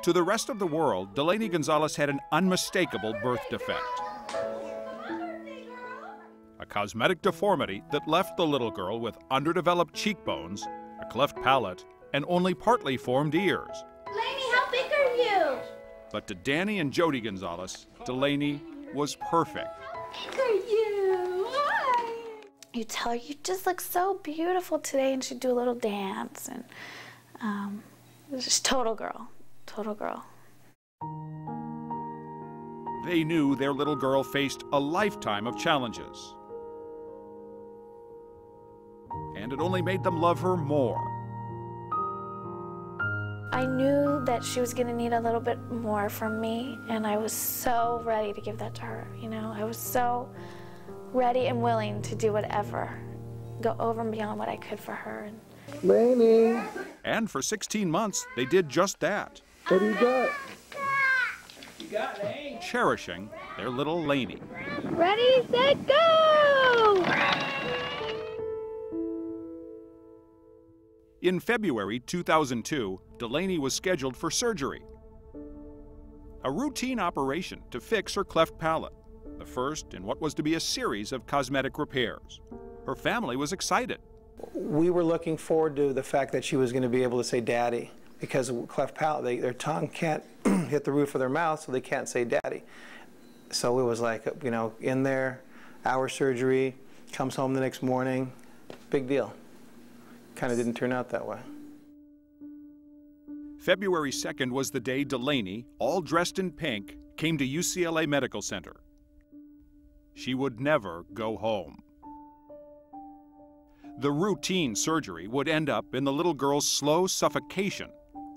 To the rest of the world, Delaney Gonzalez had an unmistakable birth defect. A cosmetic deformity that left the little girl with underdeveloped cheekbones, a cleft palate, and only partly formed ears. Delaney, how big are you? But to Danny and Jody Gonzalez, Delaney was perfect. How big are you? Hi. You tell her, you just look so beautiful today, and she'd do a little dance, and it was just total girl, total girl. They knew their little girl faced a lifetime of challenges. And it only made them love her more. I knew that she was gonna need a little bit more from me, and I was so ready to give that to her, you know? I was so ready and willing to do whatever, go over and beyond what I could for her. Laney. And for 16 months, they did just that. What do you got? You got Lane. Cherishing their little Laney. Ready, set, go! In February 2002, Delaney was scheduled for surgery. A routine operation to fix her cleft palate, the first in what was to be a series of cosmetic repairs. Her family was excited. We were looking forward to the fact that she was going to be able to say daddy, because of cleft palate, their tongue can't hit the roof of their mouth, so they can't say daddy. So it was like, you know, in there, hour surgery, comes home the next morning, big deal. Kind of didn't turn out that way. February 2nd was the day Delaney, all dressed in pink, came to UCLA Medical Center. She would never go home. The routine surgery would end up in the little girl's slow suffocation,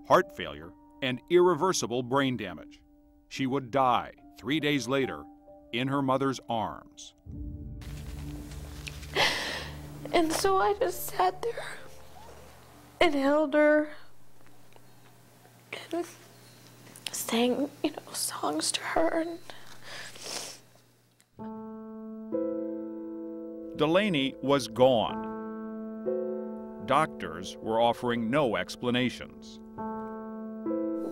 heart failure, and irreversible brain damage. She would die 3 days later in her mother's arms. And so I just sat there and held her and sang, you know, songs to her. Delaney was gone. Doctors were offering no explanations.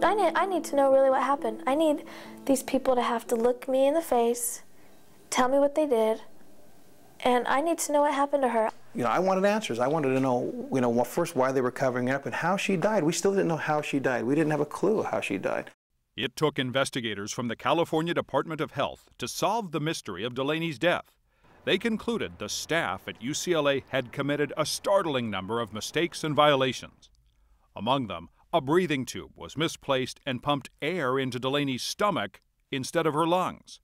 I need to know really what happened. I need these people to have to look me in the face, tell me what they did, and I need to know what happened to her. You know, I wanted answers. I wanted to know, you know, well, first why they were covering it up and how she died. We still didn't know how she died. We didn't have a clue how she died. It took investigators from the California Department of Health to solve the mystery of Delaney's death. They concluded the staff at UCLA had committed a startling number of mistakes and violations. Among them, a breathing tube was misplaced and pumped air into Delaney's stomach instead of her lungs.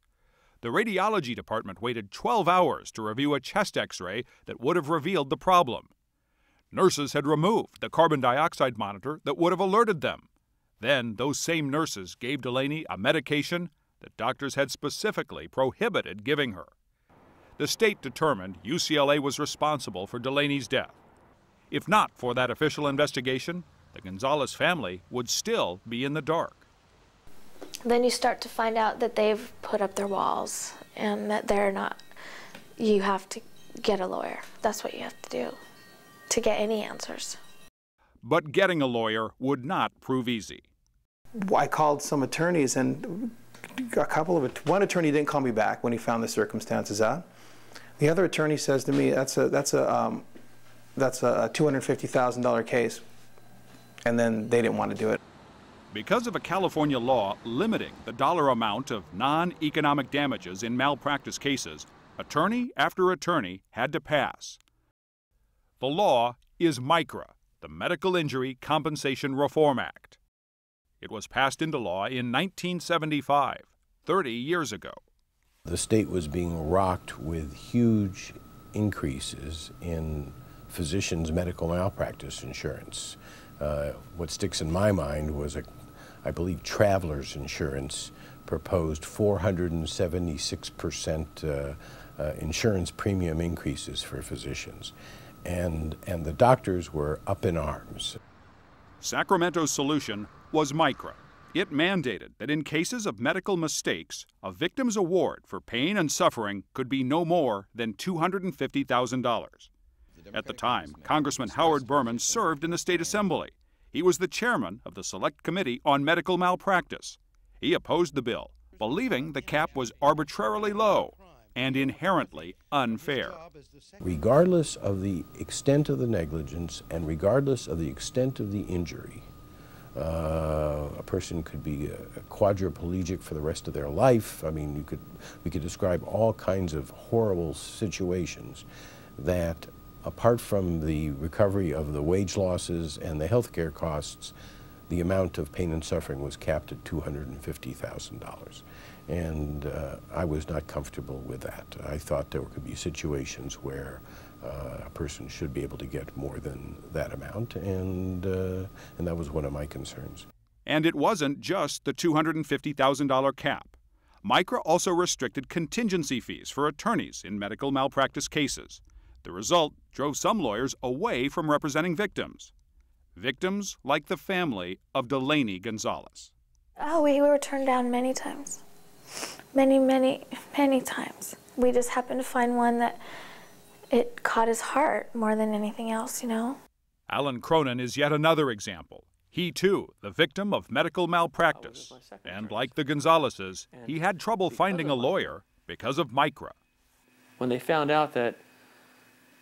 The radiology department waited 12 hours to review a chest X-ray that would have revealed the problem. Nurses had removed the carbon dioxide monitor that would have alerted them. Then those same nurses gave Delaney a medication that doctors had specifically prohibited giving her. The state determined UCLA was responsible for Delaney's death. If not for that official investigation, the Gonzalez family would still be in the dark. Then you start to find out that they've put up their walls and that they're not. You have to get a lawyer. That's what you have to do to get any answers. But getting a lawyer would not prove easy. I called some attorneys, and one attorney didn't call me back when he found the circumstances out. The other attorney says to me, that's a $250,000 case, and then they didn't want to do it. Because of a California law limiting the dollar amount of non-economic damages in malpractice cases, attorney after attorney had to pass. The law is MICRA, the Medical Injury Compensation Reform Act. It was passed into law in 1975, 30 years ago. The state was being rocked with huge increases in physicians' medical malpractice insurance. What sticks in my mind was, I believe, travelers insurance proposed 476% insurance premium increases for physicians. And the doctors were up in arms. Sacramento's solution was MICRA. It mandated that in cases of medical mistakes, a victim's award for pain and suffering could be no more than $250,000. At the time, Congressman Howard Berman served in the state assembly. He was the chairman of the Select Committee on Medical Malpractice. He opposed the bill, believing the cap was arbitrarily low and inherently unfair. Regardless of the extent of the negligence and regardless of the extent of the injury, a person could be a quadriplegic for the rest of their life. I mean, we could describe all kinds of horrible situations that, apart from the recovery of the wage losses and the health care costs, the amount of pain and suffering was capped at $250,000. And I was not comfortable with that. I thought there could be situations where a person should be able to get more than that amount, and that was one of my concerns. And it wasn't just the $250,000 cap. MICRA also restricted contingency fees for attorneys in medical malpractice cases. The result drove some lawyers away from representing victims. Victims like the family of Delaney Gonzalez. Oh, we were turned down many times. Many times. We just happened to find one that it caught his heart more than anything else, you know? Alan Cronin is yet another example. He, too, the victim of medical malpractice. And like the Gonzalezes, he had trouble finding a lawyer because of MICRA. When they found out that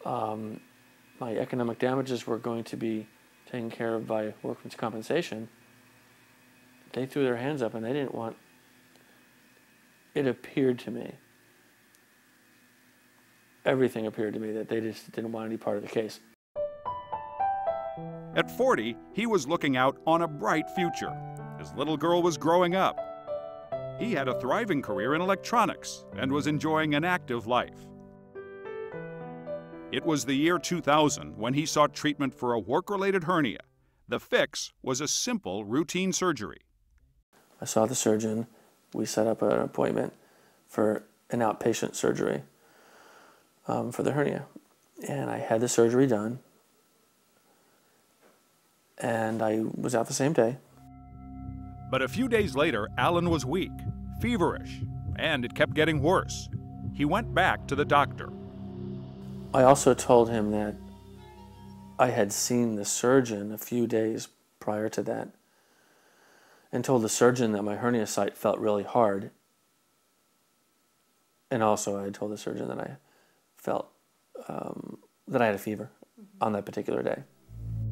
my economic damages were going to be taken care of by workman's compensation, they threw their hands up and they didn't want, it appeared to me, everything appeared to me that they just didn't want any part of the case. At 40, he was looking out on a bright future. His little girl was growing up. He had a thriving career in electronics and was enjoying an active life. It was the year 2000 when he sought treatment for a work-related hernia. The fix was a simple routine surgery. I saw the surgeon. We set up an appointment for an outpatient surgery for the hernia. And I had the surgery done. And I was out the same day. But a few days later, Alan was weak, feverish, and it kept getting worse. He went back to the doctor. I also told him that I had seen the surgeon a few days prior to that and told the surgeon that my hernia site felt really hard. And also I told the surgeon that I felt that I had a fever on that particular day.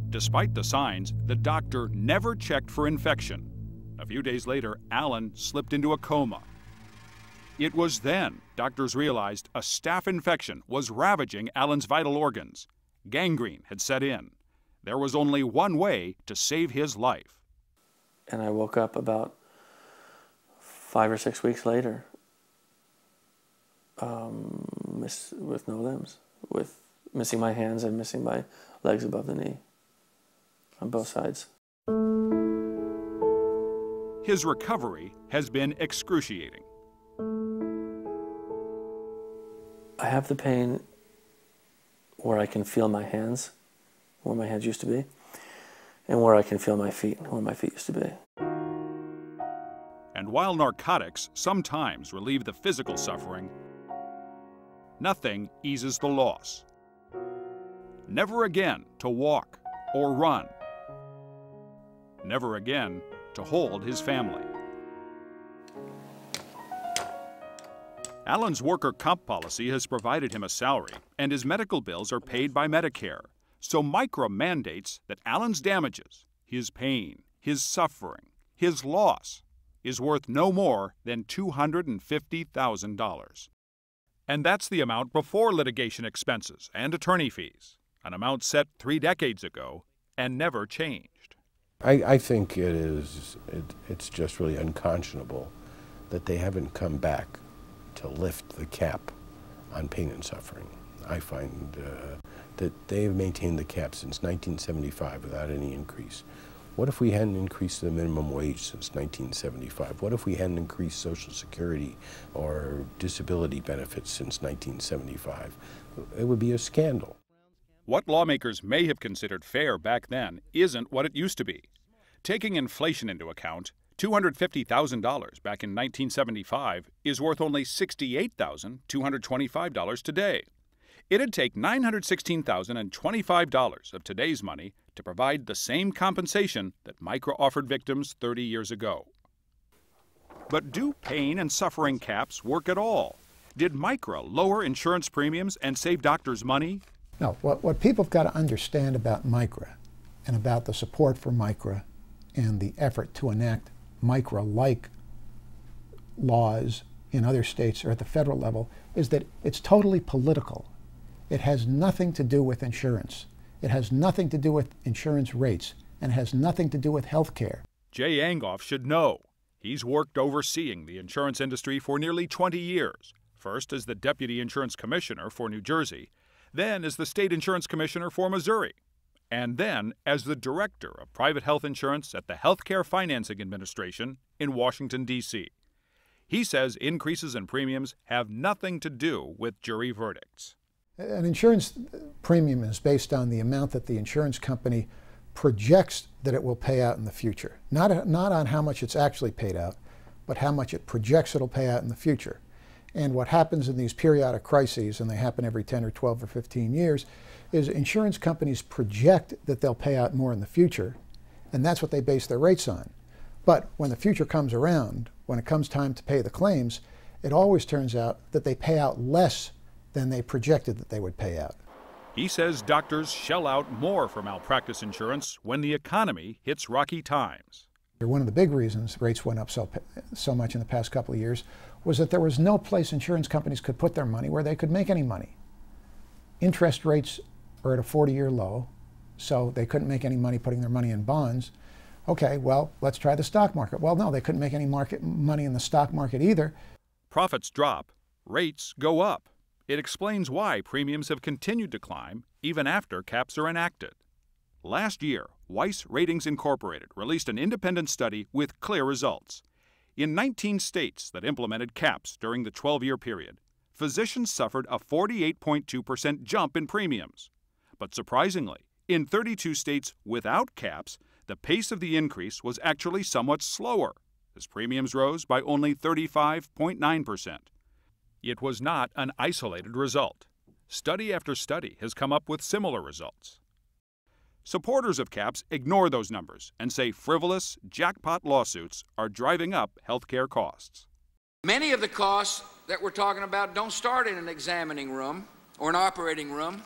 Despite the signs, the doctor never checked for infection. A few days later, Alan slipped into a coma. It was then doctors realized a staph infection was ravaging Alan's vital organs. Gangrene had set in. There was only one way to save his life. And I woke up about 5 or 6 weeks later with no limbs, with missing my hands and missing my legs above the knee on both sides. His recovery has been excruciating. I have the pain where I can feel my hands, where my hands used to be, and where I can feel my feet, where my feet used to be. And while narcotics sometimes relieve the physical suffering, nothing eases the loss. Never again to walk or run. Never again to hold his family. Alan's worker comp policy has provided him a salary, and his medical bills are paid by Medicare. So MICRA mandates that Alan's damages, his pain, his suffering, his loss, is worth no more than $250,000. And that's the amount before litigation expenses and attorney fees, an amount set 3 decades ago and never changed. I think it's just really unconscionable that they haven't come back to lift the cap on pain and suffering. I find that they have maintained the cap since 1975 without any increase. What if we hadn't increased the minimum wage since 1975? What if we hadn't increased Social Security or disability benefits since 1975? It would be a scandal. What lawmakers may have considered fair back then isn't what it used to be. Taking inflation into account, $250,000 back in 1975 is worth only $68,225 today. It'd take $916,025 of today's money to provide the same compensation that MICRA offered victims 30 years ago. But do pain and suffering caps work at all? Did MICRA lower insurance premiums and save doctors money? No, what people have got to understand about MICRA and about the support for MICRA and the effort to enact MICRA-like laws in other states or at the federal level is that it's totally political. It has nothing to do with insurance. It has nothing to do with insurance rates, and it has nothing to do with health care. Jay Angoff should know. He's worked overseeing the insurance industry for nearly 20 years, first as the Deputy Insurance Commissioner for New Jersey, then as the State Insurance Commissioner for Missouri, and then as the Director of Private Health Insurance at the Healthcare Financing Administration in Washington, D.C. He says increases in premiums have nothing to do with jury verdicts. An insurance premium is based on the amount that the insurance company projects that it will pay out in the future. Not on how much it's actually paid out, but how much it projects it'll pay out in the future. And what happens in these periodic crises, and they happen every 10 or 12 or 15 years, is insurance companies project that they'll pay out more in the future, and that's what they base their rates on. But when the future comes around, when it comes time to pay the claims, it always turns out that they pay out less than they projected that they would pay out. He says doctors shell out more for malpractice insurance when the economy hits rocky times. One of the big reasons rates went up so much in the past couple of years was that there was no place insurance companies could put their money where they could make any money. Interest rates are at a 40-year low, so they couldn't make any money putting their money in bonds. Okay, well, let's try the stock market. Well, no, they couldn't make any money in the stock market either. Profits drop, rates go up. It explains why premiums have continued to climb even after caps are enacted. Last year, Weiss Ratings Incorporated released an independent study with clear results. In 19 states that implemented caps during the 12-year period, physicians suffered a 48.2% jump in premiums. But surprisingly, in 32 states without caps, the pace of the increase was actually somewhat slower, as premiums rose by only 35.9%. It was not an isolated result. Study after study has come up with similar results. Supporters of caps ignore those numbers and say frivolous, jackpot lawsuits are driving up healthcare costs. Many of the costs that we're talking about don't start in an examining room or an operating room.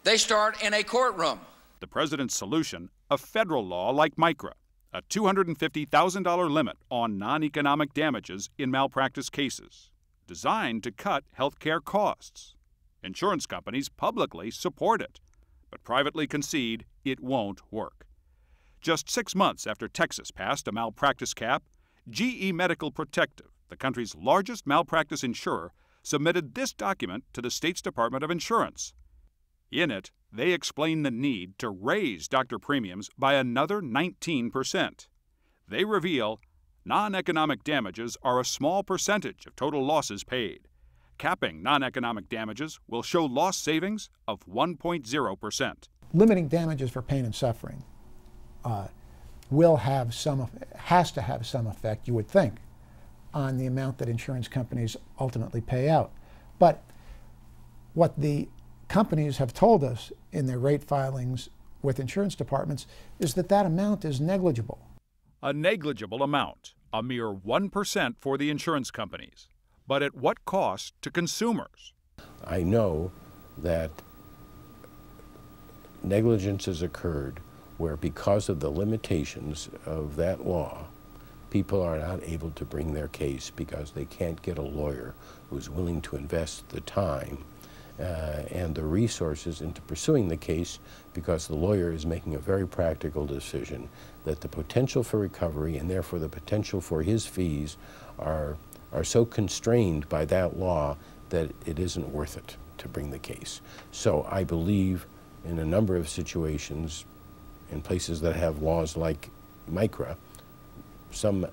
They start in a courtroom. The president's solution, a federal law like MICRA, a $250,000 limit on non-economic damages in malpractice cases, designed to cut healthcare costs. Insurance companies publicly support it, but privately concede it won't work. Just 6 months after Texas passed a malpractice cap, GE Medical Protective, the country's largest malpractice insurer, submitted this document to the state's Department of Insurance. In it, they explain the need to raise doctor premiums by another 19%. They reveal non-economic damages are a small percentage of total losses paid. Capping non-economic damages will show loss savings of 1.0%. Limiting damages for pain and suffering has to have some effect, you would think, on the amount that insurance companies ultimately pay out. But what the companies have told us in their rate filings with insurance departments is that that amount is negligible. A negligible amount, a mere 1% for the insurance companies. But at what cost to consumers? I know that negligence has occurred where, because of the limitations of that law, people are not able to bring their case because they can't get a lawyer who's willing to invest the time and the resources into pursuing the case, because the lawyer is making a very practical decision that the potential for recovery and therefore the potential for his fees are so constrained by that law that it isn't worth it to bring the case. So I believe in a number of situations, in places that have laws like MICRA, some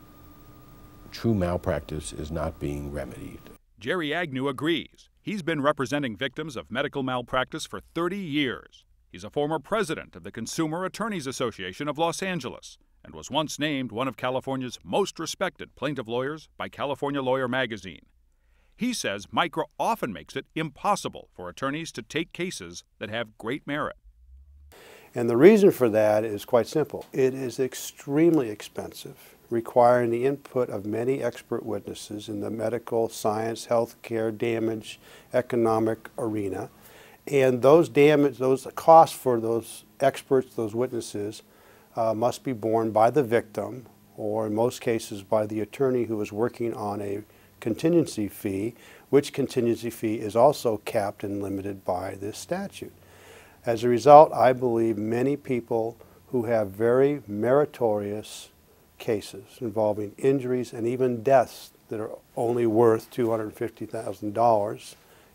true malpractice is not being remedied. Jerry Agnew agrees. He's been representing victims of medical malpractice for 30 years. He's a former president of the Consumer Attorneys Association of Los Angeles and was once named one of California's most respected plaintiff lawyers by California Lawyer magazine. He says MICRA often makes it impossible for attorneys to take cases that have great merit. And the reason for that is quite simple. It is extremely expensive, requiring the input of many expert witnesses in the medical, science, healthcare, damage, economic arena. And those costs for those experts, those witnesses, must be borne by the victim, or in most cases by the attorney who is working on a contingency fee, which contingency fee is also capped and limited by this statute. As a result, I believe many people who have very meritorious cases involving injuries and even deaths that are only worth $250,000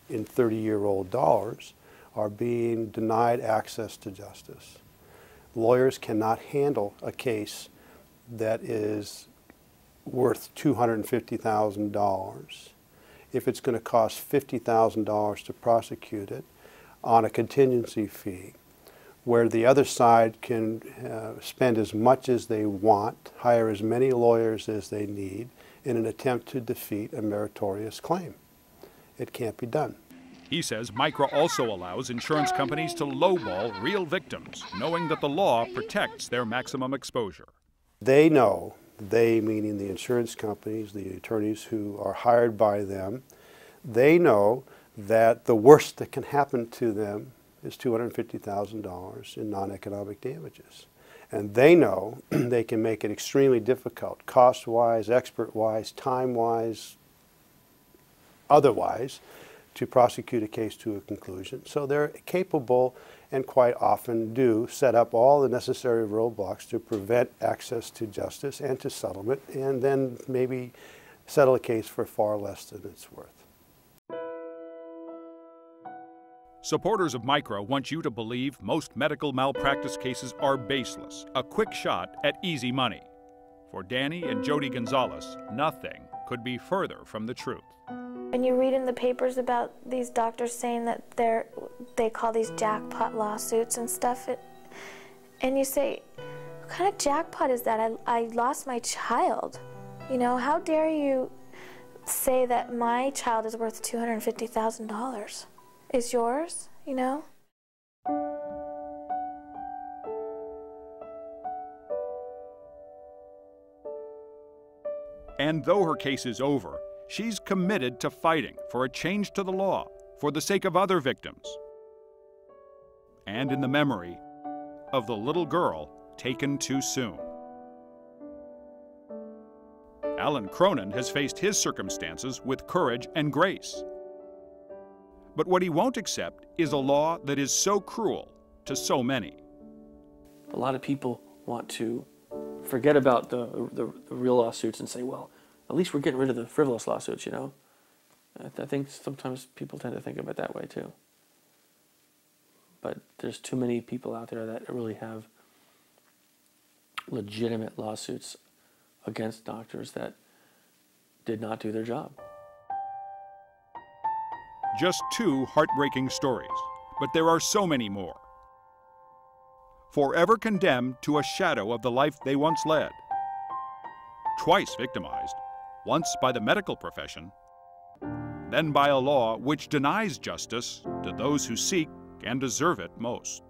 in 30-year-old dollars are being denied access to justice. Lawyers cannot handle a case that is worth $250,000 if it's going to cost $50,000 to prosecute it on a contingency fee, where the other side can spend as much as they want, hire as many lawyers as they need in an attempt to defeat a meritorious claim. It can't be done. He says MICRA also allows insurance companies to lowball real victims, knowing that the law protects their maximum exposure. They know, they meaning the insurance companies, the attorneys who are hired by them, they know that the worst that can happen to them is $250,000 in non-economic damages. And they know they can make it extremely difficult, cost-wise, expert-wise, time-wise, otherwise, to prosecute a case to a conclusion. So they're capable and quite often do set up all the necessary roadblocks to prevent access to justice and to settlement, and then maybe settle a case for far less than it's worth. Supporters of MICRA want you to believe most medical malpractice cases are baseless, a quick shot at easy money. For Danny and Jody Gonzalez, nothing could be further from the truth. And you read in the papers about these doctors saying that they call these jackpot lawsuits and stuff, and you say, what kind of jackpot is that? I lost my child. You know, how dare you say that my child is worth $250,000? Is yours, you know? And though her case is over, she's committed to fighting for a change to the law for the sake of other victims and in the memory of the little girl taken too soon. Alan Cronin has faced his circumstances with courage and grace. But what he won't accept is a law that is so cruel to so many. A lot of people want to forget about the real lawsuits and say, well, at least we're getting rid of the frivolous lawsuits, you know? I think sometimes people tend to think of it that way too. But there's too many people out there that really have legitimate lawsuits against doctors that did not do their job. Just two heartbreaking stories, but there are so many more. Forever condemned to a shadow of the life they once led. Twice victimized, once by the medical profession, then by a law which denies justice to those who seek and deserve it most.